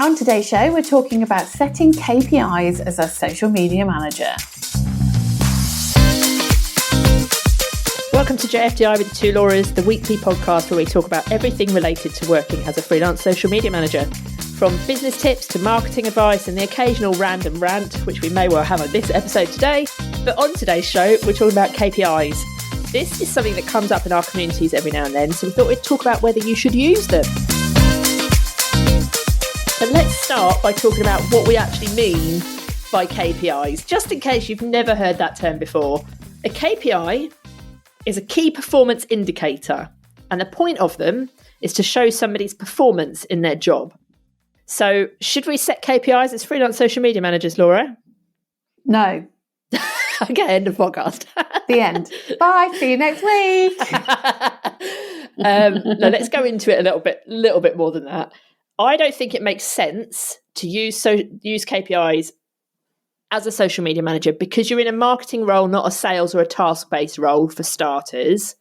On today's show, we're talking about setting KPIs as a social media manager. Welcome to JFDI with the Two Lauras, the weekly podcast where we talk about everything related to working as a freelance social media manager. From business tips to marketing advice and the occasional random rant, which we may well have on this episode today. But on today's show, we're talking about KPIs. This is something that comes up in our communities every now and then, so we thought we'd talk about whether you should use them. And let's start by talking about what we actually mean by KPIs, just in case you've never heard that term before. A KPI is a key performance indicator, and the point of them is to show somebody's performance in their job. So should we set KPIs as freelance social media managers, Laura? No. Okay, end of podcast. The end. Bye, see you next week. No, let's go into it a little bit more than that. I don't think it makes sense to use KPIs as a social media manager because you're in a marketing role, not a sales or a task-based role for starters.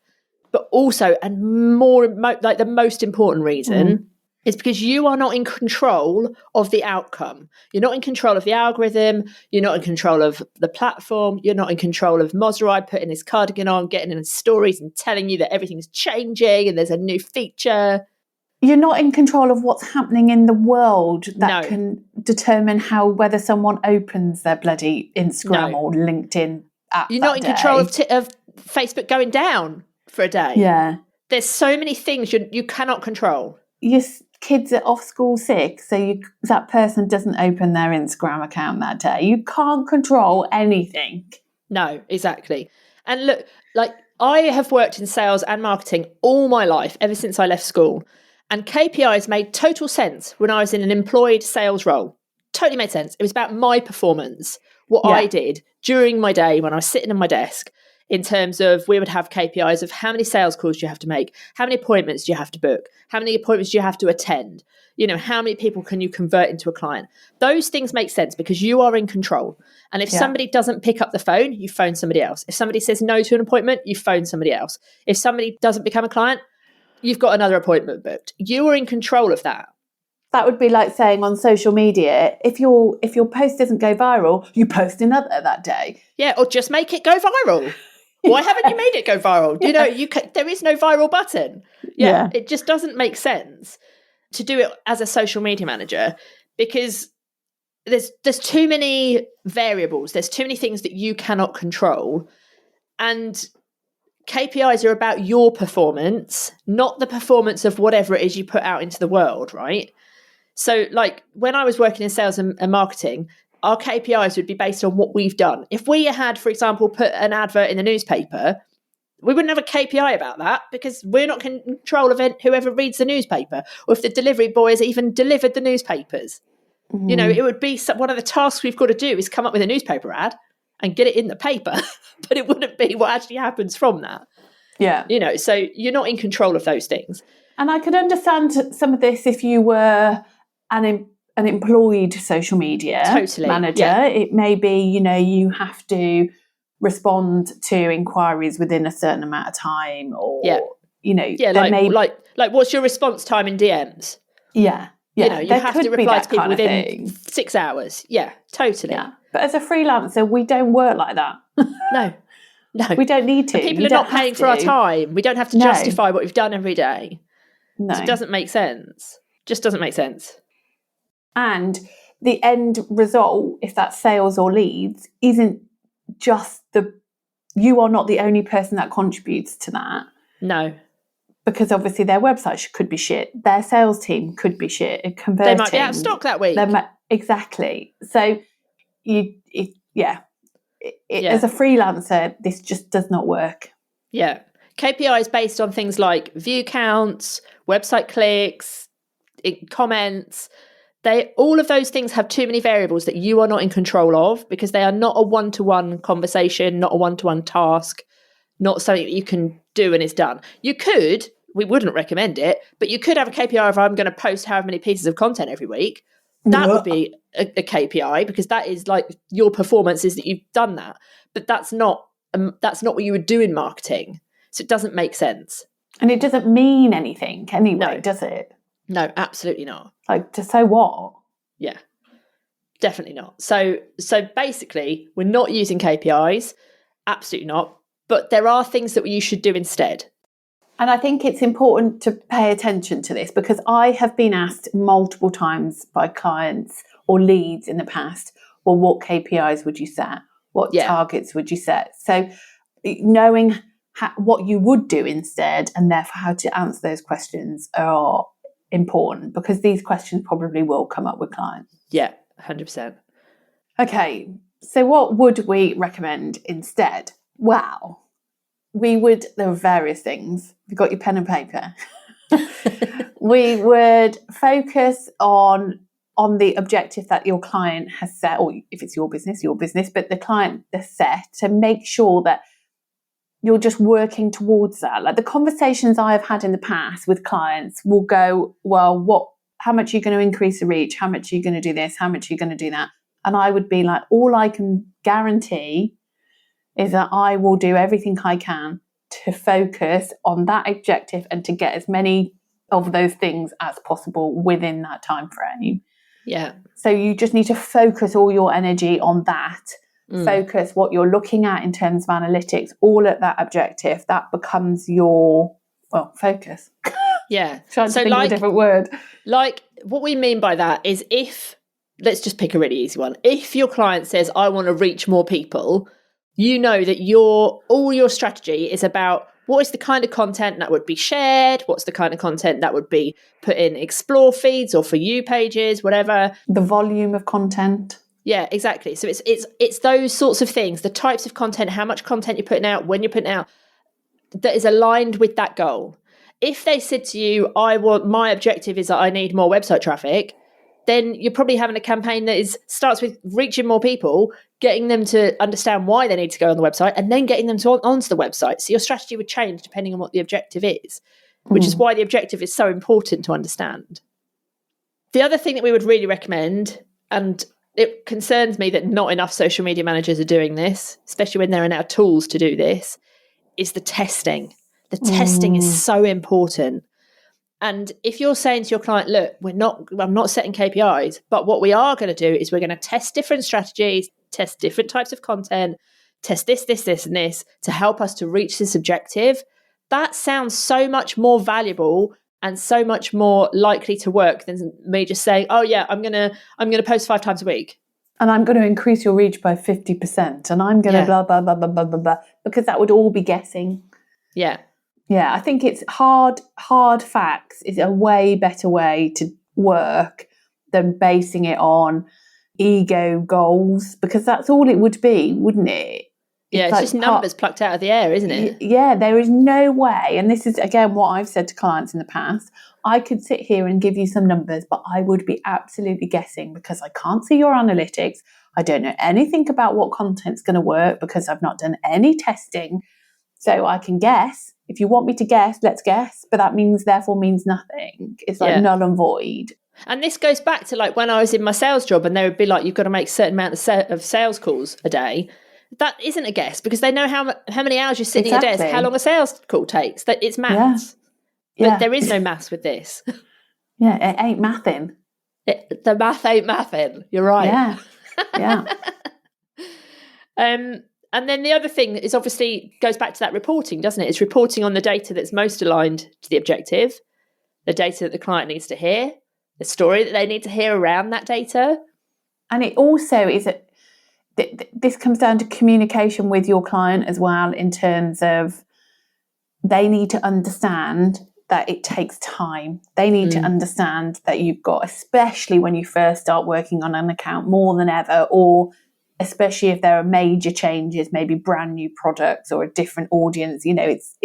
But also, and like the most important reason, is because you are not in control of the outcome. You're not in control of the algorithm. You're not in control of the platform. You're not in control of Mozaride putting his cardigan on, getting in his stories and telling you that everything's changing and there's a new feature. You're not in control of what's happening in the world that can determine whether someone opens their bloody Instagram or LinkedIn app. You're not in control of Facebook going down for a day. Yeah. There's so many things you cannot control. Your kids are off school sick, so that person doesn't open their Instagram account that day. You can't control anything. No, exactly. And look, like I have worked in sales and marketing all my life, ever since I left school. And KPIs made total sense when I was in an employed sales role. Totally made sense. It was about my performance, what I did during my day when I was sitting at my desk, in terms of we would have KPIs of how many sales calls do you have to make, how many appointments do you have to book, how many appointments do you have to attend, how many people can you convert into a client. Those things make sense because you are in control. And if somebody doesn't pick up the phone, you phone somebody else. If somebody says no to an appointment, you phone somebody else. If somebody doesn't become a client, you've got another appointment booked. You are in control of that. That would be like saying on social media, if your post doesn't go viral, you post another that day. Yeah, or just make it go viral. Why haven't you made it go viral? There is no viral button. Yeah, it just doesn't make sense to do it as a social media manager because there's too many variables. There's too many things that you cannot control. And KPIs are about your performance, not the performance of whatever it is you put out into the world, right? So like when I was working in sales and marketing, our KPIs would be based on what we've done. If we had, for example, put an advert in the newspaper, we wouldn't have a KPI about that because we're not in control of whoever reads the newspaper or if the delivery boy has even delivered the newspapers. It would be one of the tasks we've got to do is come up with a newspaper ad and get it in the paper, but it wouldn't be what actually happens from that. Yeah. So you're not in control of those things. And I could understand some of this if you were an employed social media manager. Yeah. It may be, you have to respond to inquiries within a certain amount of time or, like what's your response time in DMs? Yeah. Yeah. You have to reply to people within 6 hours. Yeah, totally. Yeah. But as a freelancer, we don't work like that. No. We don't need to. And people are not paying for our time. We don't have to justify what we've done every day. No. So it doesn't make sense. Just doesn't make sense. And the end result, if that's sales or leads, isn't just you are not the only person that contributes to that. No. Because obviously their website could be shit. Their sales team could be shit at converting. They might be out of stock that week. Exactly. So as a freelancer, this just does not work. Yeah. KPI is based on things like view counts, website clicks, comments. All of those things have too many variables that you are not in control of because they are not a one-to-one conversation, not a one-to-one task, not something that you can do and it's done. We wouldn't recommend it, but you could have a KPI of I'm going to post however many pieces of content every week. That would be a KPI because that is like your performance is that you've done that. But that's not what you would do in marketing. So it doesn't make sense. And it doesn't mean anything anyway, does it? No, absolutely not. So what? Yeah, definitely not. So basically, we're not using KPIs. Absolutely not. But there are things that you should do instead. And I think it's important to pay attention to this, because I have been asked multiple times by clients or leads in the past, well, what KPIs would you set? What targets would you set? So knowing what you would do instead, and therefore how to answer those questions, are important, because these questions probably will come up with clients. Yeah, 100%. Okay, so what would we recommend instead? Well, there are various things. You've got your pen and paper. We would focus on the objective that your client has set, or if it's your business, but the client has set, to make sure that you're just working towards that. Like the conversations I've had in the past with clients will go, well, how much are you going to increase the reach? How much are you going to do this? How much are you going to do that? And I would be like, all I can guarantee is that I will do everything I can to focus on that objective and to get as many of those things as possible within that time frame. Yeah. So you just need to focus all your energy on that. Focus what you're looking at in terms of analytics, all at that objective. That becomes your, focus. Yeah. Trying to think of a different word. Like what we mean by that is, let's just pick a really easy one. If your client says, I want to reach more people, you know that all your strategy is about what is the kind of content that would be shared, what's the kind of content that would be put in explore feeds or for you pages, whatever. The volume of content. Yeah, exactly. So it's those sorts of things, the types of content, how much content you're putting out, when you're putting out, that is aligned with that goal. If they said to you, my objective is that I need more website traffic, then you're probably having a campaign that starts with reaching more people, getting them to understand why they need to go on the website, and then getting them onto the website. So your strategy would change depending on what the objective is, which is why the objective is so important to understand. The other thing that we would really recommend, and it concerns me that not enough social media managers are doing this, especially when there are now tools to do this, is the testing. The testing is so important. And if you're saying to your client, look, I'm not setting KPIs, but what we are going to do is we're going to test different strategies, test different types of content, test this, and this to help us to reach this objective. That sounds so much more valuable and so much more likely to work than me just saying, oh yeah, I'm gonna post 5 times a week. And I'm going to increase your reach by 50%. And I'm going to blah, blah, blah, blah, blah, blah, blah, because that would all be guessing. Yeah. Yeah, I think it's hard facts is a way better way to work than basing it on ego goals, because that's all it would be, wouldn't it? It's like just numbers plucked out of the air, isn't it? Yeah, there is no way. And this is, again, what I've said to clients in the past. I could sit here and give you some numbers, but I would be absolutely guessing, because I can't see your analytics. I don't know anything about what content's going to work because I've not done any testing. So I can guess. If you want me to guess, let's guess. But that therefore means nothing. It's like null and void. And this goes back to like when I was in my sales job and they would be like, you've got to make a certain amount of sales calls a day. That isn't a guess, because they know how many hours you're sitting at a desk, how long a sales call takes. That it's maths. Yeah. But there is no maths with this. Yeah, it ain't mathing. The math ain't mathing. You're right. Yeah. And then the other thing is obviously goes back to that reporting, doesn't it? It's reporting on the data that's most aligned to the objective, the data that the client needs to hear, the story that they need to hear around that data. And it also is this comes down to communication with your client as well, in terms of they need to understand that it takes time. They need to understand that you've got, especially when you first start working on an account more than ever, or especially if there are major changes, maybe brand new products or a different audience, it's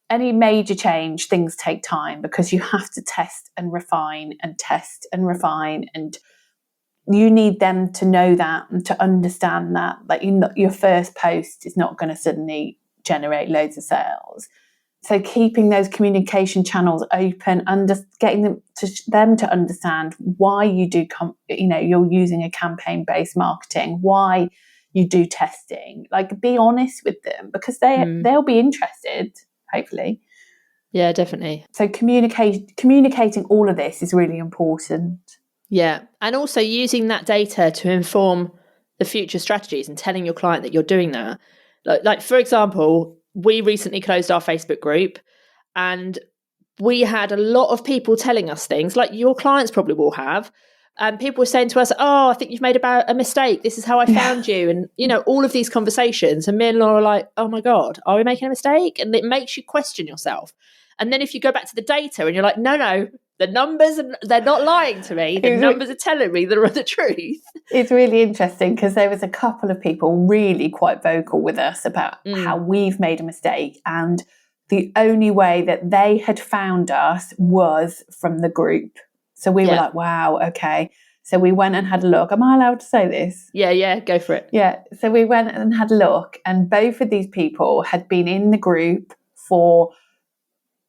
any major change, things take time, because you have to test and refine, and you need them to know that and to understand that your first post is not going to suddenly generate loads of sales. So keeping those communication channels open, getting them to understand why you do, you're using a campaign-based marketing, why you do testing. Like, be honest with them, because they'll be interested, hopefully. Yeah, definitely. So communicating all of this is really important. Yeah. And also using that data to inform the future strategies and telling your client that you're doing that. Like for example, we recently closed our Facebook group, and we had a lot of people telling us things like your clients probably will have. And people were saying to us, oh, I think you've made a mistake. This is how I found you. And, all of these conversations. And me and Laura are like, oh my God, are we making a mistake? And it makes you question yourself. And then if you go back to the data and you're like, no, the numbers, they're not lying to me. The numbers are telling me the truth. It's really interesting because there was a couple of people really quite vocal with us about how we've made a mistake. And the only way that they had found us was from the group. So we were like, wow, okay. So we went and had a look. Am I allowed to say this? Yeah, go for it. Yeah. So we went and had a look, and both of these people had been in the group for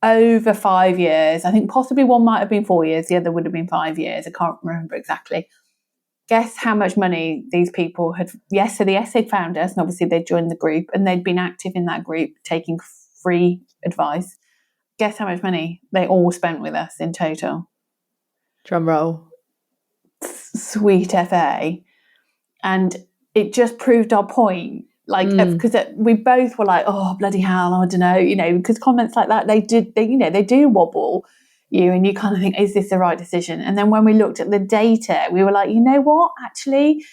over 5 years. I think possibly one might have been 4 years. The other would have been 5 years. I can't remember exactly. Guess how much money these people had. Yes, so yes, they'd found us, and obviously they'd joined the group, and they'd been active in that group taking free advice. Guess how much money they all spent with us in total? Drum roll. Sweet FA. And it just proved our point. Like, because we both were like, oh, bloody hell, I don't know, because comments like that, they do wobble you, and you kind of think, is this the right decision? And then when we looked at the data, we were like, you know what, actually,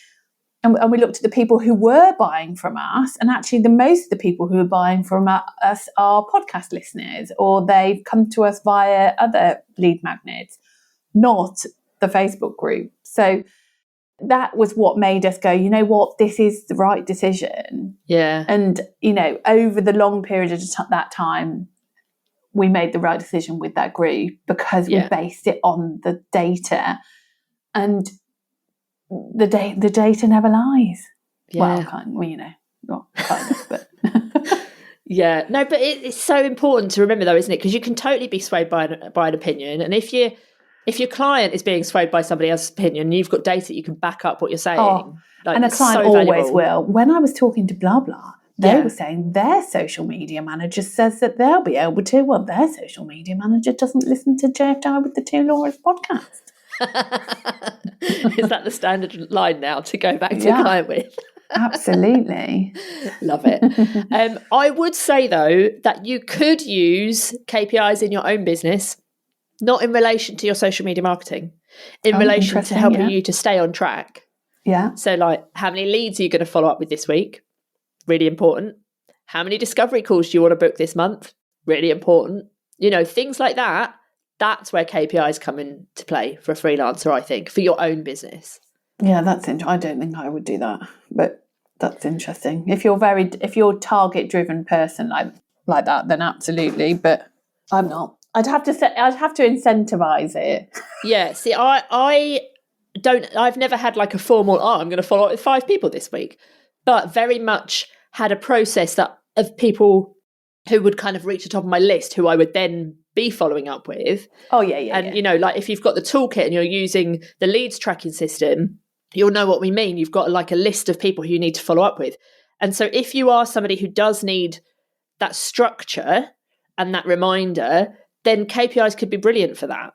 and we looked at the people who were buying from us, and actually the most of the people who are buying from us are podcast listeners, or they've come to us via other lead magnets, not the Facebook group. So that was what made us go, you know what, this is the right decision. Yeah. And, over the long period of that time, we made the right decision with that group because we based it on the data. And the data never lies. Yeah. Well, not kind of, but... Yeah. No, but it's so important to remember though, isn't it? Because you can totally be swayed by an opinion. And if your client is being swayed by somebody else's opinion, you've got data you can back up what you're saying. And a client always will. When I was talking to Blah Blah, they were saying their social media manager says that they'll be able to. Well, their social media manager doesn't listen to JFDI with the Two Lauras podcast. Is that the standard line now to go back to your client with? Absolutely. Love it. I would say, though, that you could use KPIs in your own business, not in relation to your social media marketing, in relation to helping you to stay on track. Yeah. So like, how many leads are you going to follow up with this week? Really important. How many discovery calls do you want to book this month? Really important. Things like that. That's where KPIs come into play for a freelancer, I think, for your own business. Yeah, that's interesting. I don't think I would do that, but that's interesting. If you're target driven person like that, then absolutely. But I'm not. I'd have to incentivize it. Yeah. See, I've never had like a formal, I'm going to follow up with 5 people this week, but very much had a process of people who would kind of reach the top of my list, who I would then be following up with. Oh, yeah. And, like if you've got the toolkit and you're using the leads tracking system, you'll know what we mean. You've got like a list of people who you need to follow up with. And so if you are somebody who does need that structure and that reminder, then KPIs could be brilliant for that.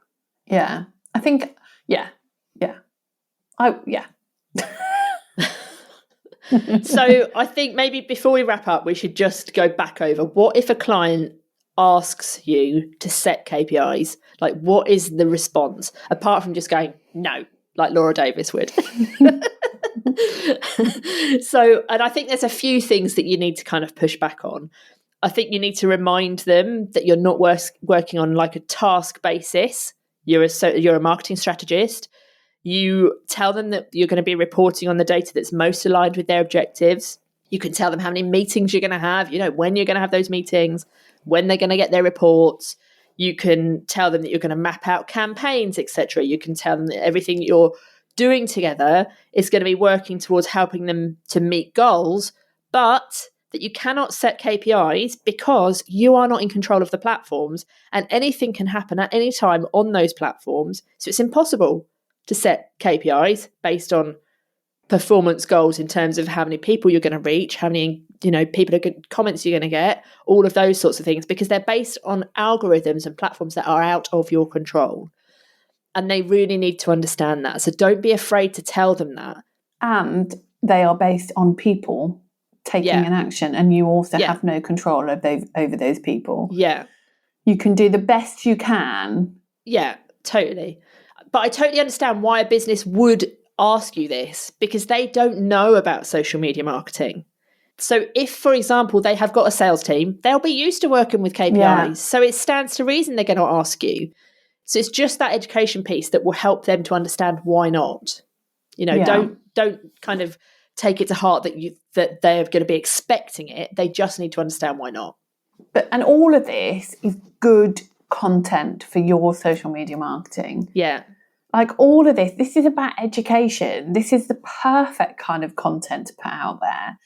Yeah. I think, yeah. So I think maybe before we wrap up, we should just go back over, what if a client asks you to set KPIs? Like, what is the response, apart from just going, no, like Laura Davis would? So, and I think there's a few things that you need to kind of push back on. I think you need to remind them that you're not working on like a task basis. You're a marketing strategist. You tell them that you're going to be reporting on the data that's most aligned with their objectives. You can tell them how many meetings you're going to have, when you're going to have those meetings, when they're going to get their reports. You can tell them that you're going to map out campaigns, etc. You can tell them that everything you're doing together is going to be working towards helping them to meet goals, but that you cannot set KPIs because you are not in control of the platforms, and anything can happen at any time on those platforms. So it's impossible to set KPIs based on performance goals in terms of how many people you're going to reach, how many comments you're going to get, all of those sorts of things, because they're based on algorithms and platforms that are out of your control. And they really need to understand that. So don't be afraid to tell them that. And they are based on people taking an action, and you also have no control over those people. Yeah. You can do the best you can. Yeah, totally. But I totally understand why a business would ask you this, because they don't know about social media marketing. So if, for example, they have got a sales team, they'll be used to working with KPIs. Yeah. So it stands to reason they're going to ask you. So it's just that education piece that will help them to understand why not. You know, don't kind of take it to heart that they're going to be expecting it. They just need to understand why not. And all of this is good content for your social media marketing. Yeah. Like all of this is about education. This is the perfect kind of content to put out there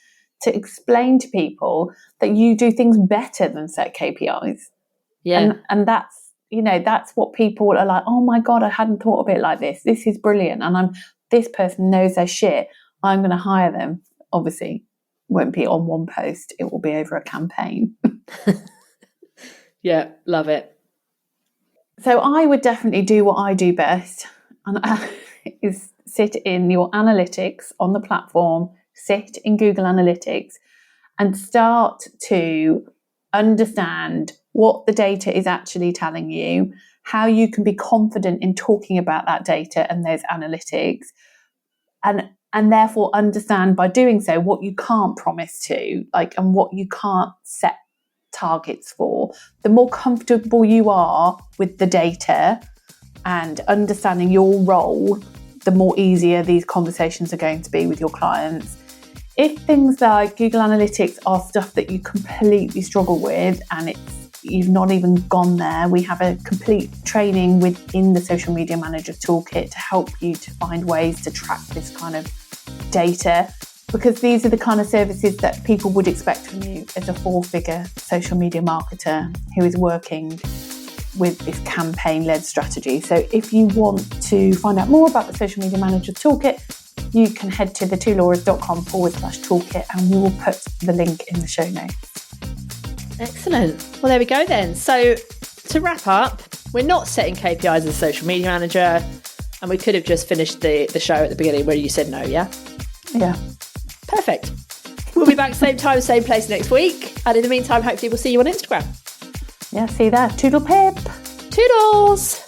to explain to people that you do things better than set KPIs. Yeah. And that's, that's what people are like, oh my God, I hadn't thought of it like this. This is brilliant. And this person knows their shit. I'm going to hire them. Obviously, won't be on one post. It will be over a campaign. Yeah, love it. So I would definitely do what I do best, and is sit in your analytics on the platform, sit in Google Analytics and start to understand what the data is actually telling you, how you can be confident in talking about that data and those analytics, and therefore understand by doing so what you can't promise to, and what you can't set targets for. The more comfortable you are with the data and understanding your role, the more easier these conversations are going to be with your clients. If things like Google Analytics are stuff that you completely struggle with and you've not even gone there, we have a complete training within the Social Media Manager Toolkit to help you to find ways to track this kind of data, because these are the kind of services that people would expect from you as a 4-figure social media marketer who is working with this campaign-led strategy. So if you want to find out more about the Social Media Manager Toolkit, you can head to thetwolauras.com/toolkit and we will put the link in the show notes. Excellent. Well, there we go then. So to wrap up, we're not setting KPIs as a social media manager, and we could have just finished the show at the beginning where you said no, yeah? Yeah. Perfect. We'll be back same time, same place next week. And in the meantime, hopefully we'll see you on Instagram. Yeah, see you there. Toodle pip. Toodles.